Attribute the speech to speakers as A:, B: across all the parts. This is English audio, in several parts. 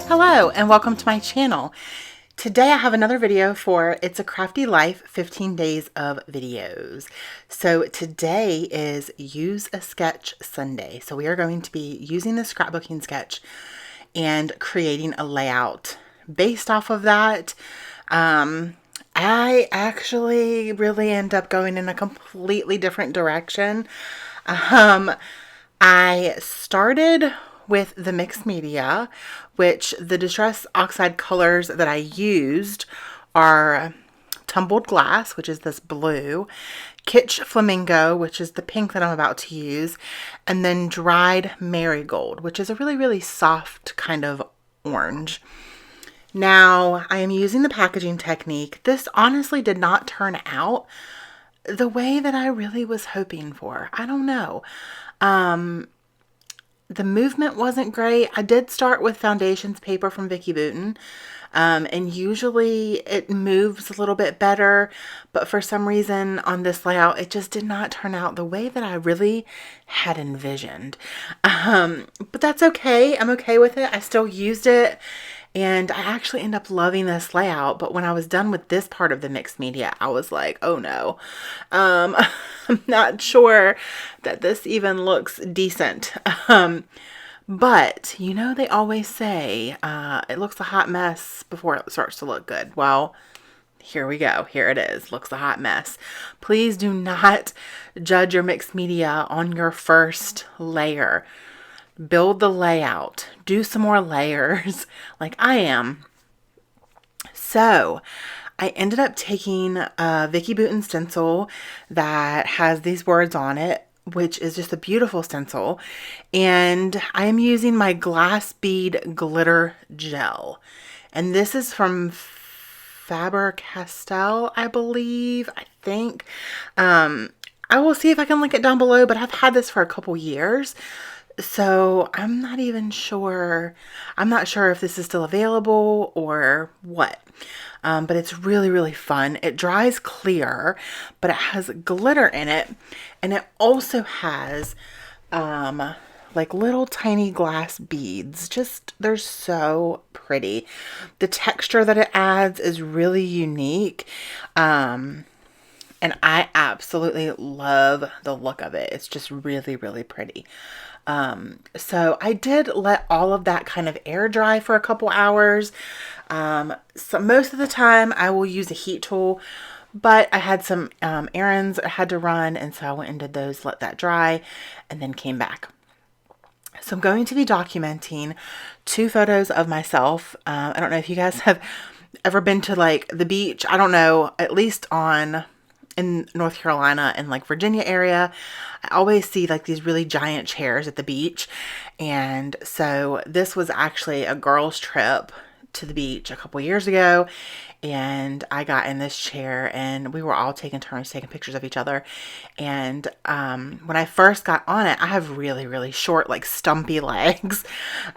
A: Hello and welcome to my channel. Today I have another video for It's a Crafty Life 15 Days of Videos. So today is Use a Sketch Sunday. So we are going to be using the scrapbooking sketch and creating a layout based off of that. I actually really end up going in a completely different direction. I started with the mixed media, which the Distress Oxide colors that I used are Tumbled Glass, which is this blue, Kitsch Flamingo, which is the pink that I'm about to use, and then Dried Marigold, which is a really, really soft kind of orange. Now, I am using the packaging technique. This honestly did not turn out the way that I really was hoping for. I don't know. The movement wasn't great. I did start with foundations paper from Vicki Boutin, and usually it moves a little bit better, but for some reason on this layout, it just did not turn out the way that I really had envisioned. But that's okay. I'm okay with it. I still used it, and I actually end up loving this layout. But when I was done with this part of the mixed media, I was like, oh no, I'm not sure that this even looks decent. But you know, they always say it looks a hot mess before it starts to look good. Well, here we go. Here it is. Looks a hot mess. Please do not judge your mixed media on your first layer. Build the layout. Do some more layers like I am. So I ended up taking a Vicki Boutin stencil that has these words on it, which is just a beautiful stencil. And I am using my Glass Bead Glitter Gel. And this is from Faber-Castell, I believe, I think. I will see if I can link it down below, but I've had this for a couple years. So I'm not even sure. I'm not sure if this is still available or what. But it's really, really fun. It dries clear, but it has glitter in it. And it also has like little tiny glass beads. Just, they're so pretty. The texture that it adds is really unique. And I absolutely love the look of it. It's just really, really pretty. So I did let all of that kind of air dry for a couple hours. So most of the time I will use a heat tool, but I had some errands I had to run, and so I went and did those, let that dry, and then came back. So I'm going to be documenting 2 photos of myself. I don't know if you guys have ever been to like the beach. I don't know, at least in North Carolina and like Virginia area, I always see like these really giant chairs at the beach. And so this was actually a girls' trip to the beach a couple years ago, and I got in this chair and we were all taking turns taking pictures of each other. And when I first got on it, I have really, really short, like stumpy legs.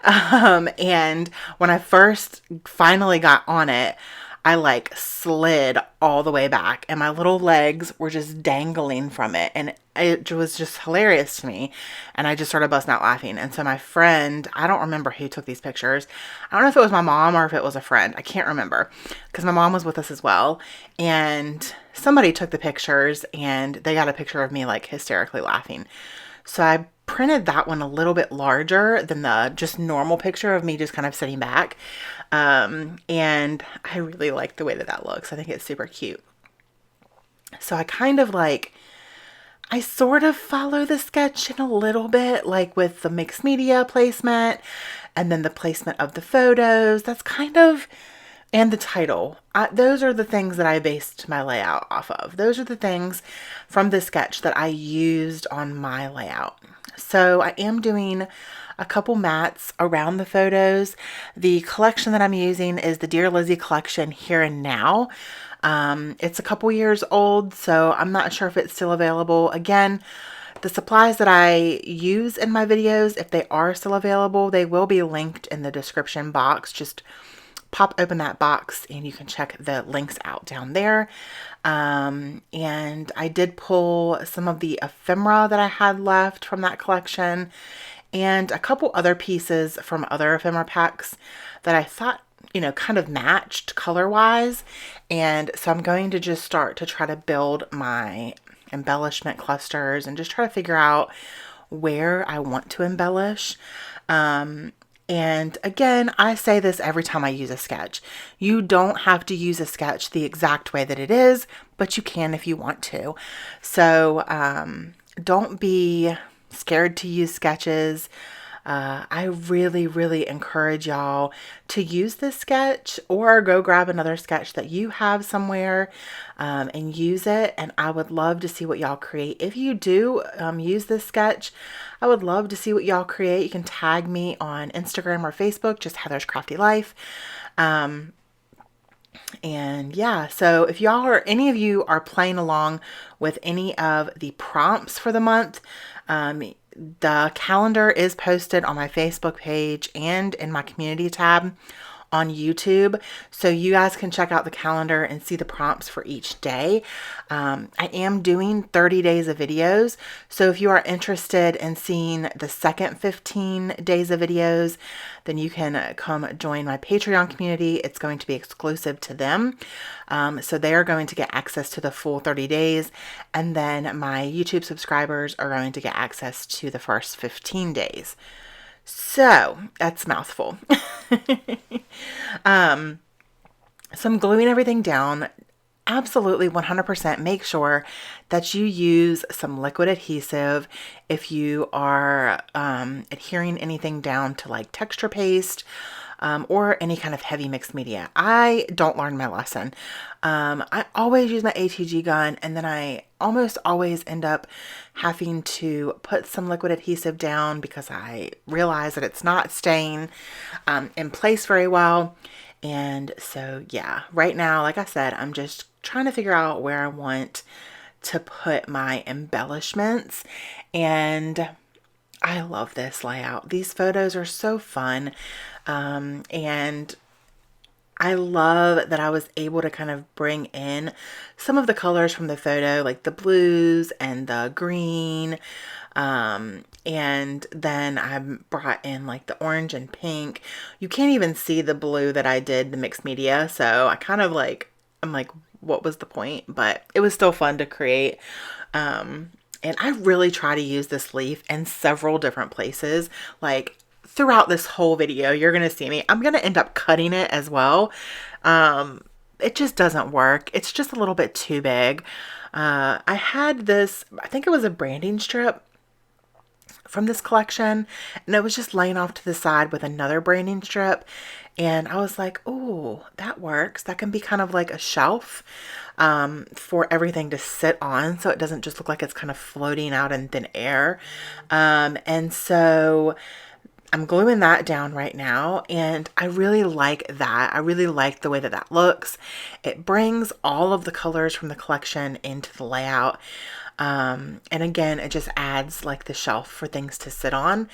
A: And when I first finally got on it, I like slid all the way back and my little legs were just dangling from it. And it was just hilarious to me. And I just started busting out laughing. And so my friend, I don't remember who took these pictures. I don't know if it was my mom or if it was a friend. I can't remember, because my mom was with us as well. And somebody took the pictures and they got a picture of me like hysterically laughing. So I printed that one a little bit larger than the just normal picture of me just kind of sitting back. And I really like the way that that looks. I think it's super cute. So I kind of like, I sort of follow the sketch in a little bit, like with the mixed media placement and then the placement of the photos. That's kind of, and the title. Those are the things that I based my layout off of. Those are the things from the sketch that I used on my layout. So I am doing a couple mats around the photos. The collection that I'm using is the Dear Lizzie collection Here and Now. It's a couple years old, so I'm not sure if it's still available. Again, the supplies that I use in my videos, if they are still available, they will be linked in the description box. Just pop open that box and you can check the links out down there. And I did pull some of the ephemera that I had left from that collection and a couple other pieces from other ephemera packs that I thought, you know, kind of matched color wise. And so I'm going to just start to try to build my embellishment clusters and just try to figure out where I want to embellish. And again, I say this every time I use a sketch. You don't have to use a sketch the exact way that it is, but you can if you want to. So don't be scared to use sketches. I really, really encourage y'all to use this sketch or go grab another sketch that you have somewhere and use it. And I would love to see what y'all create. If you do use this sketch, I would love to see what y'all create. You can tag me on Instagram or Facebook, just Heather's Crafty Life. And yeah, so if y'all or any of you are playing along with any of the prompts for the month, the calendar is posted on my Facebook page and in my community tab on YouTube. So you guys can check out the calendar and see the prompts for each day. I am doing 30 days of videos. So if you are interested in seeing the second 15 days of videos, then you can come join my Patreon community. It's going to be exclusive to them. So they are going to get access to the full 30 days. And then my YouTube subscribers are going to get access to the first 15 days. So that's a mouthful. So I'm gluing everything down. Absolutely 100% make sure that you use some liquid adhesive if you are adhering anything down to like texture paste or any kind of heavy mixed media. I don't learn my lesson. I always use my ATG gun, and then I almost always end up having to put some liquid adhesive down because I realize that it's not staying in place very well. And so, yeah, right now, like I said, I'm just trying to figure out where I want to put my embellishments. And I love this layout. These photos are so fun. And I love that I was able to kind of bring in some of the colors from the photo, like the blues and the green. And then I brought in like the orange and pink. You can't even see the blue that I did, the mixed media. So I kind of like, I'm like, what was the point? But it was still fun to create. And I really try to use this leaf in several different places. Like throughout this whole video, you're going to see me. I'm going to end up cutting it as well. It just doesn't work. It's just a little bit too big. I had this, I think it was a branding strip from this collection, and it was just laying off to the side with another branding strip. And I was like, oh, that works. That can be kind of like a shelf for everything to sit on, so it doesn't just look like it's kind of floating out in thin air. And so I'm gluing that down right now, and I really like that. I really like the way that that looks. It brings all of the colors from the collection into the layout. And again, it just adds like the shelf for things to sit on.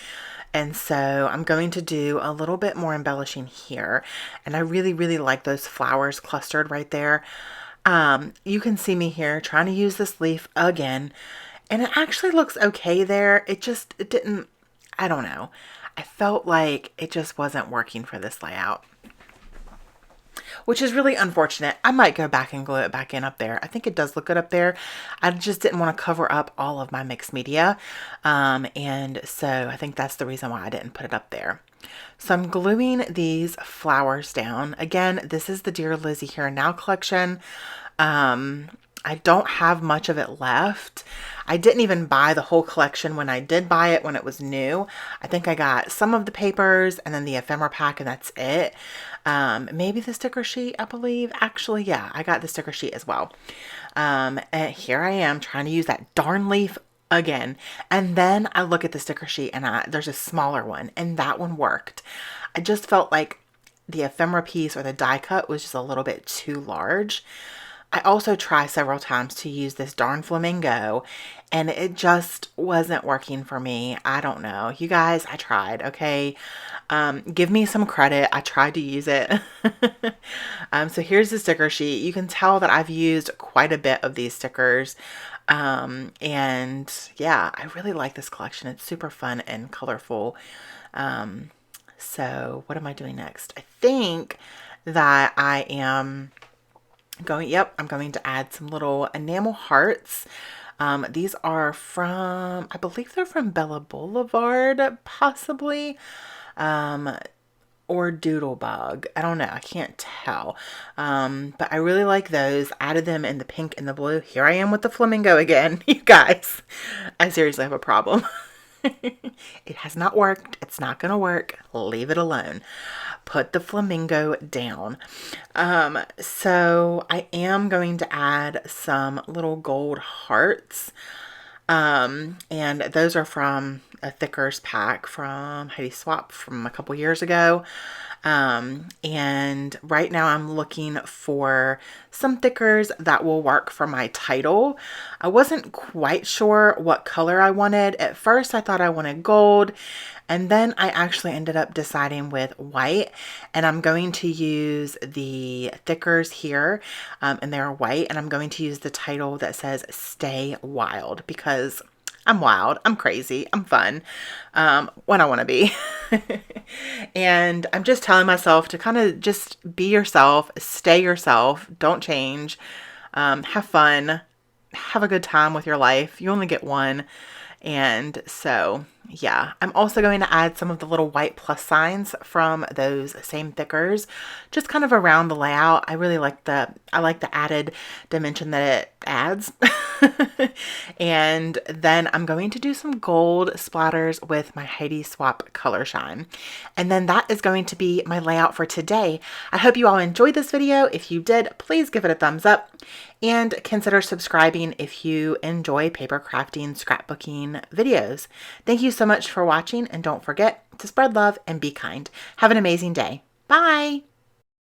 A: And so I'm going to do a little bit more embellishing here. And I really, really like those flowers clustered right there. You can see me here trying to use this leaf again, and it actually looks okay there. It didn't, I don't know. I felt like it just wasn't working for this layout, which is really unfortunate. I might go back and glue it back in up there. I think it does look good up there. I just didn't want to cover up all of my mixed media. And so I think that's the reason why I didn't put it up there. So I'm gluing these flowers down. Again, this is the Dear Lizzie Here and Now collection. I don't have much of it left. I didn't even buy the whole collection when I did buy it when it was new. I think I got some of the papers and then the ephemera pack, and that's it. Maybe the sticker sheet, I believe. Actually, yeah, I got the sticker sheet as well. And here I am trying to use that darn leaf again. And then I look at the sticker sheet and there's a smaller one, and that one worked. I just felt like the ephemera piece or the die cut was just a little bit too large. I also tried several times to use this darn Flamingo, and it just wasn't working for me. I don't know. You guys, I tried, okay? Give me some credit. I tried to use it. So here's the sticker sheet. You can tell that I've used quite a bit of these stickers. And yeah, I really like this collection. It's super fun and colorful. So what am I doing next? I think that I am I'm going to add some little enamel hearts. These are from, I believe they're from Bella Boulevard, possibly, or Doodlebug. I don't know. I can't tell. But I really like those. Added them in the pink and the blue. Here I am with the flamingo again. You guys, I seriously have a problem. It has not worked. It's not going to work. Leave it alone. Put the flamingo down. So I am going to add some little gold hearts. And those are from a Thickers pack from Heidi Swap from a couple years ago. And right now I'm looking for some thickers that will work for my title. I wasn't quite sure what color I wanted. At first I thought I wanted gold, and then I actually ended up deciding with white, and I'm going to use the thickers here, and they're white, and I'm going to use the title that says Stay Wild, because I'm wild, I'm crazy, I'm fun, when I want to be. And I'm just telling myself to kind of just be yourself, stay yourself, don't change, have fun, have a good time with your life. You only get one. And so, yeah, I'm also going to add some of the little white plus signs from those same thickers, just kind of around the layout. I really like the added dimension that it adds. And then I'm going to do some gold splatters with my Heidi Swap Color Shine. And then that is going to be my layout for today. I hope you all enjoyed this video. If you did, please give it a thumbs up and consider subscribing if you enjoy paper crafting, scrapbooking videos. Thank you so much for watching, and don't forget to spread love and be kind. Have an amazing day. Bye!